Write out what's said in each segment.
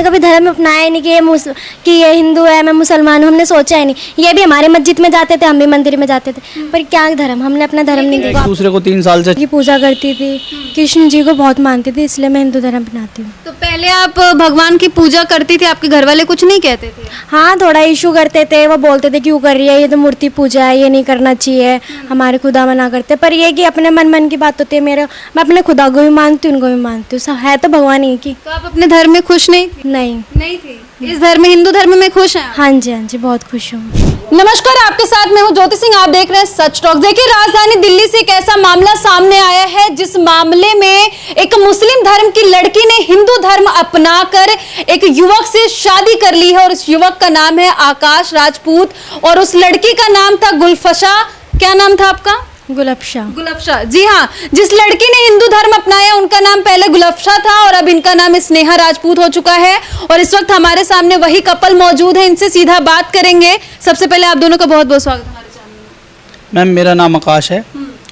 हमने कभी धर्म अपनाया ही नहीं कि ये हिंदू है मैं मुसलमान हूँ, हमने सोचा ही नहीं। ये भी हमारे मस्जिद में जाते थे, हम भी मंदिर में जाते थे, पर क्या धर्म, हमने अपना धर्म नहीं देखा। दूसरे को 3 साल से की पूजा करती थी, कृष्ण जी को बहुत मानती थी, इसलिए मैं हिंदू धर्म अपनाती हूँ। तो पहले आप भगवान की पूजा करती थी, आपके घर वाले कुछ नहीं कहते थे? हाँ, थोड़ा इशू करते थे, वो बोलते थे क्यों कर रही है, ये तो मूर्ति पूजा है, ये नहीं करना चाहिए, हमारे खुदा मना करते। पर ये कि अपने मन की बात होती है। मैं अपने खुदा को भी मानती हूँ, उनको भी मानती हूँ, सब है तो भगवान ही की। तो आप अपने धर्म में खुश नहीं थी? नहीं थी। इस धर्म में, हिंदू धर्म में खुश हैं? हाँ जी, बहुत खुश हूँ। नमस्कार, आपके साथ मैं हूं ज्योति सिंह, आप देख रहे हैं सच टॉक। देखिए, राजधानी दिल्ली से एक ऐसा मामला सामने आया है जिस मामले में एक मुस्लिम धर्म की लड़की ने हिंदू धर्म अपनाकर एक युवक से शादी कर ली है और उस युवक का नाम है आकाश राजपूत और उस लड़की का नाम था गुलफशा। क्या नाम था आपका? गुलफशा। जी हाँ, जिस लड़की ने हिंदू धर्म अपनाया उनका नाम पहले गुलफशा था और अब इनका नाम स्नेहा राजपूत हो चुका है। और इस वक्त हमारे सामने वही कपल मौजूद है, इनसे सीधा बात करेंगे। सबसे पहले आप दोनों का बहुत बहुत स्वागत हमारे चैनल में। मैम, मेरा नाम आकाश है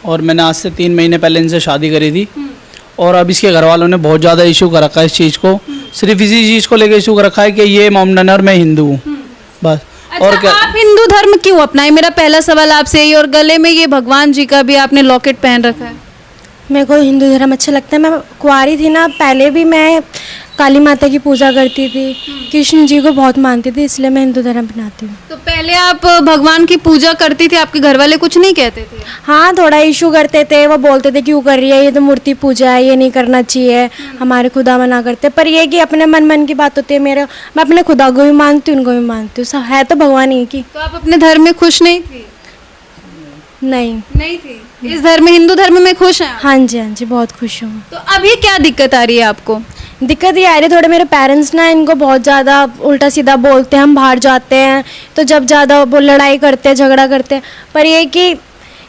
और मैंने आज से 3 महीने पहले इनसे शादी करी थी और अब इसके घर वालों ने बहुत ज़्यादा इशू कर रखा है इस चीज़ को। सिर्फ इसी चीज़ को लेकर इशू कर रखा है कि ये मोमडन है और मैं हिंदू हूँ, बस। अच्छा, और क्या आप हिंदू धर्म क्यों अपनाए? मेरा पहला सवाल आपसे यही। और गले में ये भगवान जी का भी आपने लॉकेट पहन रखा है। मेरे को हिंदू धर्म अच्छा लगता है। मैं कुंवारी थी ना, पहले भी मैं काली माता की पूजा करती थी, कृष्ण जी को बहुत मानती थी, इसलिए मैं हिंदू धर्म अपनाती हूँ। तो पहले आप भगवान की पूजा करती थी, आपके घर वाले कुछ नहीं कहते थे? हाँ, थोड़ा इशू करते थे, वो बोलते थे क्यों कर रही है, ये तो मूर्ति पूजा है, ये नहीं करना चाहिए, हमारे खुदा मना करते। पर ये कि अपने मन की बात होती है। मैं अपने खुदा को भी मानती हूँ, उनको भी मानती हूँ, सब है तो भगवान ही की। तो आप अपने धर्म में खुश नहीं थी? नहीं थी। इस धर्म में, हिंदू धर्म में खुश हैं? हाँ जी, बहुत खुश हूँ। तो अभी क्या दिक्कत आ रही है आपको? दिक्कत ये आ रही है, थोड़े मेरे पेरेंट्स ना इनको बहुत ज़्यादा उल्टा सीधा बोलते हैं। हम बाहर जाते हैं तो जब ज़्यादा वो लड़ाई करते हैं, झगड़ा करते हैं। पर ये कि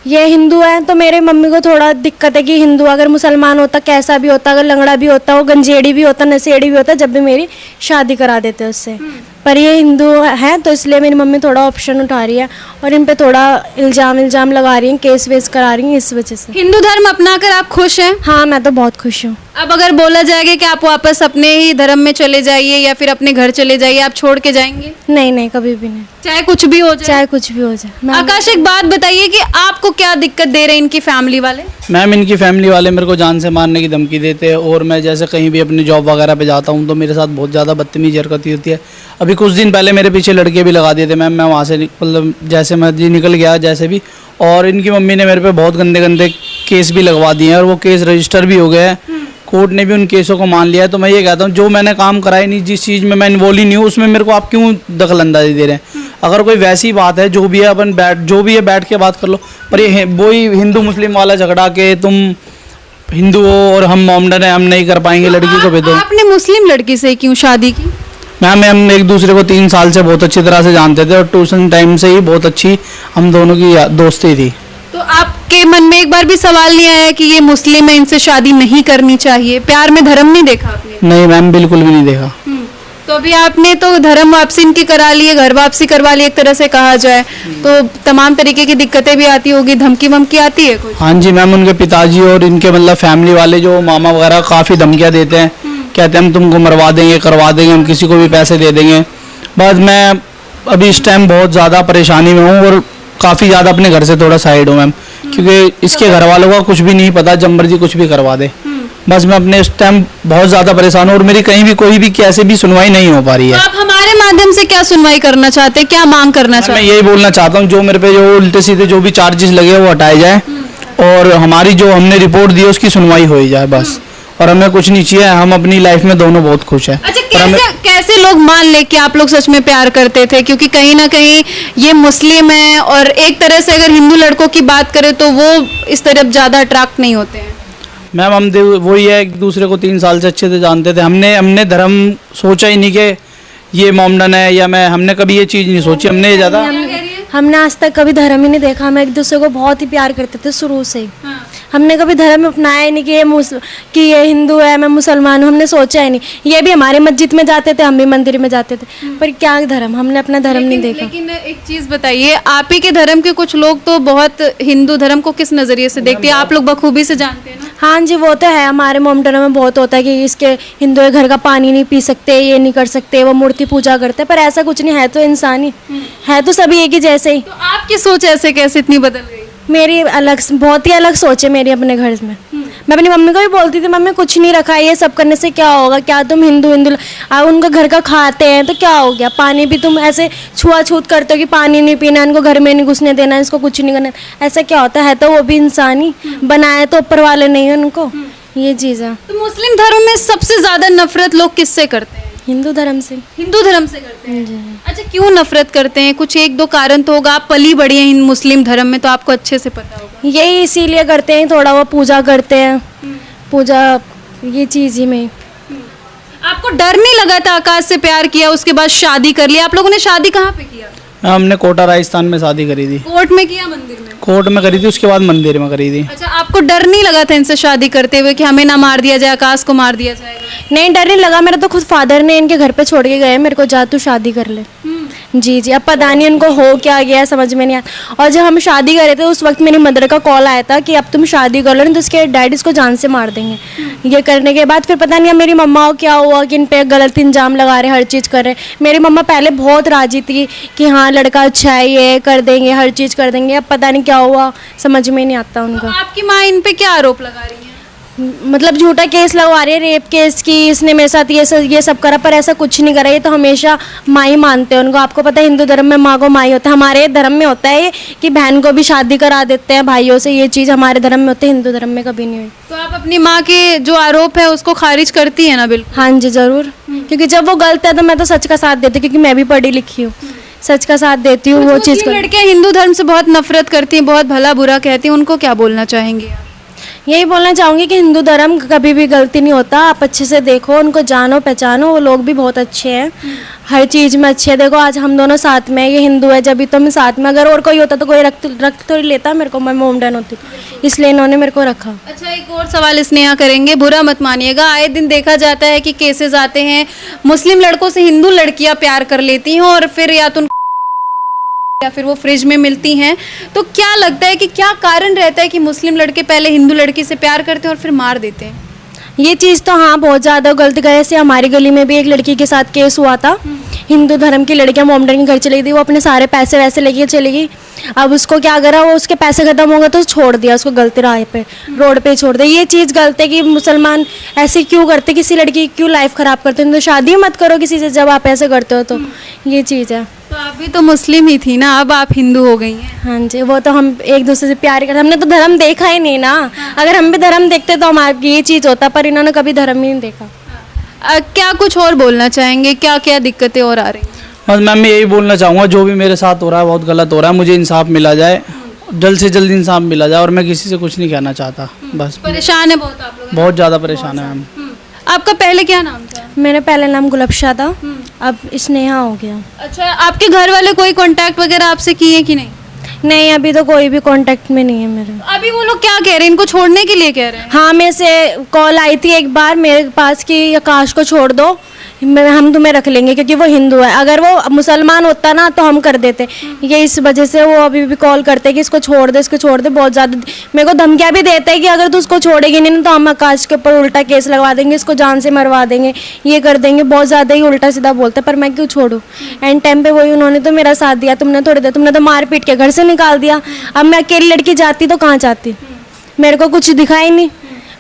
ये हिंदू है तो मेरे मम्मी को थोड़ा दिक्कत है कि हिंदू अगर मुसलमान होता, कैसा भी होता, अगर लंगड़ा भी होता, वो गंजेड़ी भी होता, नशेड़ी भी होता, जब भी मेरी शादी करा देते उससे। पर ये हिंदू है तो इसलिए मेरी मम्मी थोड़ा ऑप्शन उठा रही है और इन पे थोड़ा इल्ज़ाम लगा रही हैं, केस वेस करा रही हैं, इस वजह से। हिंदू धर्म अपनाकर आप खुश हैं? हाँ, मैं तो बहुत खुश हूँ। अब अगर बोला जाएगा कि आप वापस अपने ही धर्म में चले जाइए या फिर अपने घर चले जाइए, आप छोड़ के जाएंगे? नहीं, कभी भी नहीं, चाहे कुछ भी हो जाए? चाहे कुछ भी हो जाए। आकाश, एक बात बताइए कि आपको क्या दिक्कत दे रहे हैं इनकी फैमिली वाले? मैम, इनकी फैमिली वाले मेरे को जान से मारने की धमकी देते हैं और मैं जैसे कहीं भी अपनी जॉब वगैरह पे जाता हूँ तो मेरे साथ बहुत ज़्यादा बदतमीजी हरकत होती है। अभी कुछ दिन पहले मेरे पीछे लड़के भी लगा दिए थे मैम। मैं वहाँ से मतलब जैसे मर्जी निकल गया जैसे भी, और इनकी मम्मी ने मेरे पे बहुत गंदे केस भी लगवा दिए हैं और वो केस रजिस्टर भी हो गए हैं। कोर्ट ने भी उन केसों को मान लिया है। तो मैं ये कहता हूँ, जो मैंने काम कराई नहीं, जिस चीज़ में मैं इन्वॉल्व ही नहीं हूँ, उसमें मेरे को आप क्यों दखलंदाजी दे रहे हैं? अगर कोई वैसी बात है, जो भी है अपन बैठ के बात कर लो। पर ये वही हिंदू मुस्लिम वाला झगड़ा के तुम हिंदू हो और हम मोमडन है, हम नहीं कर पाएंगे, लड़की को भेजो। आपने मुस्लिम लड़की से क्यों शादी की? मैम, हम एक दूसरे को 3 साल से बहुत अच्छी तरह से जानते थे और ट्यूशन टाइम से ही बहुत अच्छी हम दोनों की दोस्ती थी। तो आपके मन में एक बार भी सवाल नहीं आया कि ये मुस्लिम है, इनसे शादी नहीं करनी चाहिए? प्यार में धर्म नहीं देखा आपने? नहीं मैम, बिल्कुल भी नहीं देखा। तो अभी आपने तो धर्म वापसी इनकी करा ली है, घर वापसी करवा ली एक तरह से कहा जाए तो तमाम तरीके की दिक्कतें भी आती होगी, धमकी वमकी आती है कुछ? हाँ जी मैम, उनके पिताजी और इनके मतलब फैमिली वाले जो मामा वगैरह काफ़ी धमकियाँ देते हैं, कहते हैं हम तुमको मरवा देंगे, करवा देंगे, हम किसी को भी पैसे दे देंगे। बस मैं अभी इस टाइम बहुत ज़्यादा परेशानी में हूँ और काफ़ी ज़्यादा अपने घर से थोड़ा साइड हूँ मैम, क्योंकि इसके घर वालों का कुछ भी नहीं पता, जब मर्जी कुछ भी करवा दे। बस मैं अपने इस टाइम बहुत ज़्यादा परेशान हूँ और मेरी कहीं भी कोई भी कैसे भी सुनवाई नहीं हो पा रही है। तो आप हमारे माध्यम से क्या सुनवाई करना चाहते हैं, क्या मांग करना चाहते हैं? मैं यही बोलना चाहता हूँ, जो मेरे पे जो उल्टे सीधे जो भी चार्जेस लगे वो हटाए जाए और हमारी जो हमने रिपोर्ट दी है उसकी सुनवाई हो जाए बस। और हमें कुछ नहीं चाहिए, हम अपनी लाइफ में दोनों बहुत खुश हैं। अच्छा, कैसे लोग मान ले कि आप लोग सच में प्यार करते थे? क्योंकि कहीं ना कहीं ये मुस्लिम है और एक तरह से अगर हिंदू लड़कों की बात करें तो वो इस तरफ ज़्यादा अट्रैक्ट नहीं होते हैं। मैम, हम वही है, एक दूसरे को 3 साल से अच्छे से जानते थे। हमने धर्म सोचा ही नहीं कि ये मोमडन है या हमने कभी ये चीज़ नहीं सोची। हमने आज तक कभी धर्म ही नहीं देखा। हम एक दूसरे को बहुत ही प्यार करते थे शुरू से ही। हमने कभी धर्म अपनाया ही नहीं कि ये हिंदू है, मैं मुसलमान हूँ, हमने सोचा ही नहीं। ये भी हमारे मस्जिद में जाते थे, हम भी मंदिर में जाते थे, पर क्या धर्म, हमने अपना धर्म नहीं देखा। लेकिन एक चीज़ बताइए, आप ही के धर्म के कुछ लोग तो बहुत हिंदू धर्म को किस नज़रिए से देखते हैं, आप लोग बखूबी से जानते हैं ना? हाँ जी, वो तो है। हमारे मोमडन में बहुत होता है कि इसके हिंदू के घर का पानी नहीं पी सकते, ये नहीं कर सकते, वो मूर्ति पूजा करते हैं, पर ऐसा कुछ नहीं है। तो इंसान ही है, तो सभी एक ही जैसे ही। तो आपकी सोच ऐसे कैसे इतनी बदल गई? मेरी अलग, बहुत ही अलग सोच है मेरी अपने घर में। मैं अपनी मम्मी को भी बोलती थी, मम्मी कुछ नहीं रखा है, ये सब करने से क्या होगा, क्या तुम हिंदू हिंदू आप उनका घर का खाते हैं तो क्या हो गया, पानी भी तुम ऐसे छुआछूत करते हो कि पानी नहीं पीना, इनको घर में नहीं घुसने देना, इसको कुछ नहीं करना, ऐसा क्या होता है? तो वो भी इंसान ही बनाए, तो ऊपर वाले नहीं है उनको, ये चीज़ है। तो मुस्लिम धर्म में सबसे ज्यादा नफरत लोग किससे करते हैं? हिंदू धर्म से। हिंदू धर्म से करते हैं। अच्छा, क्यों नफरत करते हैं? कुछ एक दो कारण तो होगा। आप पली बड़ी हैं इन मुस्लिम धर्म में, तो आपको अच्छे से पता होगा। यही इसीलिए करते हैं, थोड़ा वो पूजा करते हैं, पूजा, ये चीज़ ही में। आपको डर नहीं लगा था? आकाश से प्यार किया, उसके बाद शादी कर लिया। आप लोगों ने शादी कहाँ पे किया? हमने कोटा राजस्थान में शादी करी थी। कोर्ट में किया, मंदिर में? कोर्ट में करी थी, उसके बाद मंदिर में करी थी। अच्छा, आपको डर नहीं लगा था इनसे शादी करते हुए कि हमें ना मार दिया जाए, आकाश को मार दिया जाएगा? नहीं, डर नहीं लगा। मेरा तो खुद फादर ने इनके घर पे छोड़ के गए मेरे को, जा तू शादी कर ले। जी जी, अब पता नहीं उनको हो क्या गया, समझ में नहीं आया। और जब हम शादी कर रहे थे उस वक्त मेरी मदर का कॉल आया था कि अब तुम शादी कर लो, नहीं तो उसके डैडी इसको जान से मार देंगे। ये करने के बाद फिर पता नहीं अब मेरी मम्मा को क्या हुआ कि इन पे गलत इंजाम लगा रहे, हर चीज़ कर रहे। मेरी मम्मा पहले बहुत राजी थी कि हाँ लड़का अच्छा है, ये कर देंगे, हर चीज़ कर देंगे। अब पता नहीं क्या हुआ, समझ में नहीं आता तो उनका। आपकी माँ इन पे क्या आरोप लगा रही है? मतलब झूठा केस लगवा रही है, रेप केस की, इसने मेरे साथ ये सब करा, पर ऐसा कुछ नहीं करा। ये तो हमेशा माँ ही मानते हैं उनको। आपको पता है हिंदू धर्म में माँ को माँ ही होता है। हमारे धर्म में होता है ये कि बहन को भी शादी करा देते हैं भाइयों से, ये चीज़ हमारे धर्म में होती है, हिंदू धर्म में कभी नहीं हुई। तो आप अपनी माँ के जो आरोप है उसको खारिज करती है ना? बिल्कुल। हाँ जी, ज़रूर। क्योंकि जब वो गलत है तो मैं तो सच का साथ देती हूँ, क्योंकि मैं भी पढ़ी लिखी हूँ, सच का साथ देती हूँ। वो चीज़ को लड़कियाँ हिंदू धर्म से बहुत नफरत करती हैं, बहुत भला बुरा कहती हैं, उनको क्या बोलना चाहेंगे? यही बोलना चाहूँगी कि हिंदू धर्म कभी भी गलती नहीं होता। आप अच्छे से देखो, उनको जानो पहचानो, वो लोग भी बहुत अच्छे हैं, हर चीज़ में अच्छे हैं। देखो आज हम दोनों साथ में, ये हिंदू है जब भी तो हम साथ में, अगर और कोई होता तो कोई रक्त तो लेता मेरे को, मैं मोमडन होती, इसलिए इन्होंने मेरे को रखा। अच्छा, एक और सवाल स्नेहा करेंगे, बुरा मत मानिएगा। आए दिन देखा जाता है कि केसेस आते हैं, मुस्लिम लड़कों से हिंदू लड़कियां प्यार कर लेती हैं और फिर या फिर वो फ्रिज में मिलती हैं। तो क्या लगता है कि क्या कारण रहता है कि मुस्लिम लड़के पहले हिंदू लड़की से प्यार करते हैं और फिर मार देते हैं? ये चीज़ तो हाँ बहुत ज़्यादा गलत करे। से हमारी गली में भी एक लड़की के साथ केस हुआ था। हिंदू धर्म की लड़कियां मोमडन के घर चली गई थी, वो अपने सारे पैसे वैसे लेके चली गई। अब उसको क्या करा, वो उसके पैसे खत्म हो गए तो छोड़ दिया उसको, गलती राह पे, रोड पे छोड़ दिया। ये चीज़ गलत है कि मुसलमान ऐसे क्यों करते, किसी लड़की की क्यों लाइफ ख़राब करते हैं। तो शादी मत करो किसी से जब आप ऐसे करते हो, तो ये चीज़ है। तो आप भी तो मुस्लिम ही थी ना, अब आप हिंदू हो गई हैं। हाँ जी, वो तो हम एक दूसरे से प्यार करते, हमने तो धर्म देखा ही नहीं ना। अगर हम भी धर्म देखते तो हमारा ये चीज़ होता, पर इन्होंने कभी धर्म ही नहीं देखा। क्या कुछ और बोलना चाहेंगे? क्या क्या दिक्कतें और आ रही हैं? बस मैम मैं यही बोलना चाहूँगा, जो भी मेरे साथ हो रहा है बहुत गलत हो रहा है, मुझे इंसाफ मिला जाए, जल्द से जल्द इंसाफ मिला जाए। और मैं किसी से कुछ नहीं कहना चाहता, बस। परेशान है बहुत आप लोग? बहुत ज़्यादा परेशान है मैम। आपका पहले क्या नाम था? मेरा पहला नाम गुलबशा था, अब स्नेहा हो गया। अच्छा, आपके घर वाले कोई कांटेक्ट वगैरह आपसे किए कि नहीं? नहीं, अभी तो कोई भी कांटेक्ट में नहीं है मेरे। अभी वो लोग क्या कह रहे हैं, इनको छोड़ने के लिए कह रहे हैं? हाँ, मेरे से कॉल आई थी एक बार मेरे पास कि आकाश को छोड़ दो, हम तुम्हें रख लेंगे, क्योंकि वो हिंदू है। अगर वो मुसलमान होता ना तो हम कर देते। ये इस वजह से वो अभी भी कॉल करते हैं कि इसको छोड़ दे, इसको छोड़ दे। बहुत ज़्यादा मेरे को धमकियाँ भी देते हैं कि अगर तू उसको छोड़ेगी नहीं तो हम आकाश के ऊपर उल्टा केस लगवा देंगे, इसको जान से मरवा देंगे, ये कर देंगे। बहुत ज़्यादा ही उल्टा सीधा बोलते हैं, पर मैं क्यों छोड़ूँ। एंड टाइम पे वही उन्होंने तो मेरा साथ दिया, तुमने थोड़ी देर, तुमने तो मार पीट के घर से निकाल दिया। अब मैं अकेली लड़की जाती तो कहाँ जाती, मेरे को कुछ दिखा ही नहीं।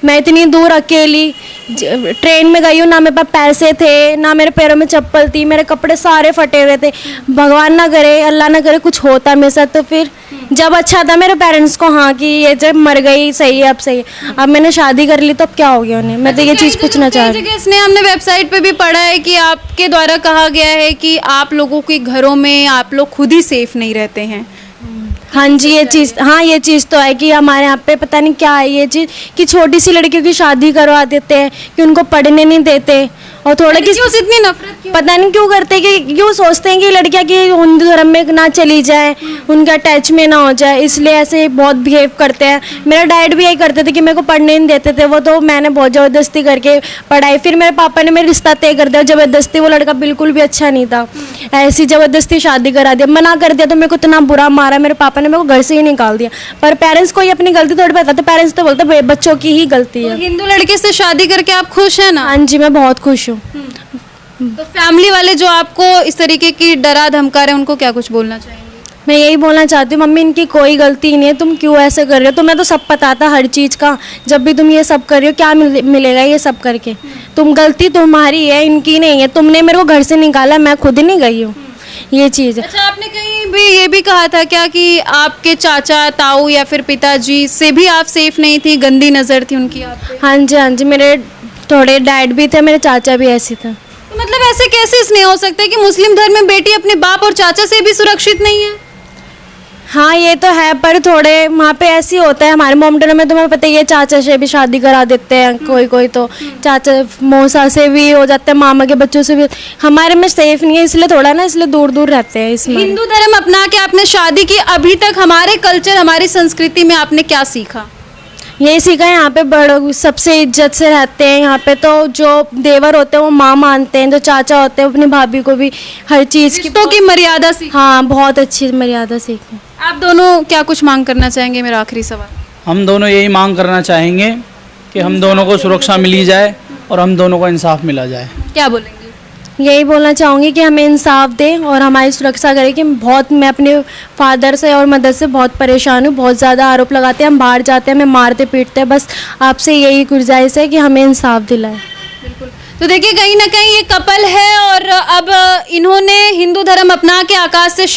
मैं इतनी दूर अकेली ट्रेन में गई हूँ, ना मेरे पास पैसे थे, ना मेरे पैरों में चप्पल थी, मेरे कपड़े सारे फटे हुए थे। भगवान ना करे, अल्लाह ना करे कुछ होता मेरे साथ तो फिर जब अच्छा था मेरे पेरेंट्स को, हाँ कि ये जब मर गई सही है, अब सही है। अब मैंने शादी कर ली तो अब क्या हो गया उन्हें। मैं तो ये चीज़ पूछना चाह रही हूँ। इसने हमने वेबसाइट पे भी पढ़ा है कि आपके द्वारा कहा गया है कि आप लोगों के घरों में आप लोग खुद ही सेफ नहीं रहते हैं। हाँ जी, ये चीज़, हाँ ये चीज़ तो है कि हमारे यहाँ पे पता नहीं क्या है ये चीज़ कि छोटी सी लड़कियों की शादी करवा देते हैं, कि उनको पढ़ने नहीं देते। और थोड़ा कि इतनी नफरत क्यों? पता नहीं क्यों करते, कि क्यों सोचते हैं कि लड़कियां कि हिंदू धर्म में ना चली जाए, उनका अटैच में ना हो जाए, इसलिए ऐसे बहुत बिहेव करते हैं। मेरा डैड भी यही करते थे कि मेरे को पढ़ने नहीं देते थे वो, तो मैंने बहुत ज़बरदस्ती करके पढ़ाई। फिर मेरे पापा ने मेरा रिश्ता तय कर दिया ज़बरदस्ती, वो लड़का बिल्कुल भी अच्छा नहीं था। ऐसी ज़बरदस्ती शादी करा दिया, मना कर दिया तो मेरे को इतना बुरा मारा, मेरे पापा ने मेरे को घर से ही निकाल दिया। पर पेरेंट्स को ही अपनी गलती थोड़ी बताते, पेरेंट्स तो बोलते बच्चों की ही गलती तो है। हिंदू लड़के से शादी करके आप खुश हैं ना? हाँ जी, मैं बहुत खुश हूँ। तो फैमिली वाले जो आपको इस तरीके की डरा धमका रहे हैं उनको क्या कुछ बोलना चाहेंगे? मैं यही बोलना चाहती हूँ, मम्मी इनकी कोई गलती नहीं है, तुम क्यों ऐसे कर रहे हो? तुम्हें तो सब पता था हर चीज़ का, जब भी तुम ये सब कर रहे हो क्या मिलेगा ये सब करके? तुम गलती तुम्हारी है, इनकी नहीं है। तुमने मेरे को घर से निकाला, मैं खुद नहीं गई हूँ, ये चीज़ है। अच्छा, आपने कहीं भी ये भी कहा था क्या कि आपके चाचा ताऊ या फिर पिताजी से भी आप सेफ नहीं थी, गंदी नज़र थी उनकी आप पे? हाँ जी, हाँ जी, मेरे थोड़े डैड भी थे, मेरे चाचा भी ऐसे थे। तो मतलब ऐसे कैसे स्नेह हो सकता है कि मुस्लिम धर्म में बेटी अपने बाप और चाचा से भी सुरक्षित नहीं है? हाँ ये तो है, पर थोड़े वहाँ पे ऐसे ही होता है। हमारे मोमडन में तुम्हें पता ही है, चाचा से भी शादी करा देते हैं, कोई कोई तो चाचा मौसा से भी हो जाते हैं, मामा के बच्चों से भी। हमारे में सेफ नहीं है, इसलिए थोड़ा ना, इसलिए दूर दूर रहते हैं इसमें। हिंदू धर्म अपना के आपने शादी की, अभी तक हमारे कल्चर हमारी संस्कृति में आपने क्या सीखा? यही सीखा है, यहाँ पे बड़ों सबसे इज्जत से रहते हैं। यहाँ पे तो जो देवर होते हैं वो माँ मानते हैं, जो चाचा होते हैं अपनी भाभी को भी हर चीज़ की रिश्तों की मर्यादा सीखी। हाँ बहुत अच्छी मर्यादा सीखी। आप दोनों क्या कुछ मांग करना चाहेंगे? मेरा आखिरी सवाल। हम दोनों यही मांग करना चाहेंगे कि हम दोनों को सुरक्षा मिली जाए और हम दोनों को इंसाफ मिला जाए। क्या बोलेंगे? यही बोलना चाहूँगी कि हमें इंसाफ दें और हमारी सुरक्षा करें। कि मैं अपने फादर से और मदर से बहुत परेशान हूँ, बहुत ज़्यादा आरोप लगाते हैं, हम बाहर जाते हैं, हमें मारते पीटते हैं। बस आपसे यही गुजारिश है कि हमें इंसाफ दिलाएं। बिल्कुल। तो देखिए, कहीं ना कहीं ये कपल है और अब इन्होंने हिंदू धर्म अपना के आकाश से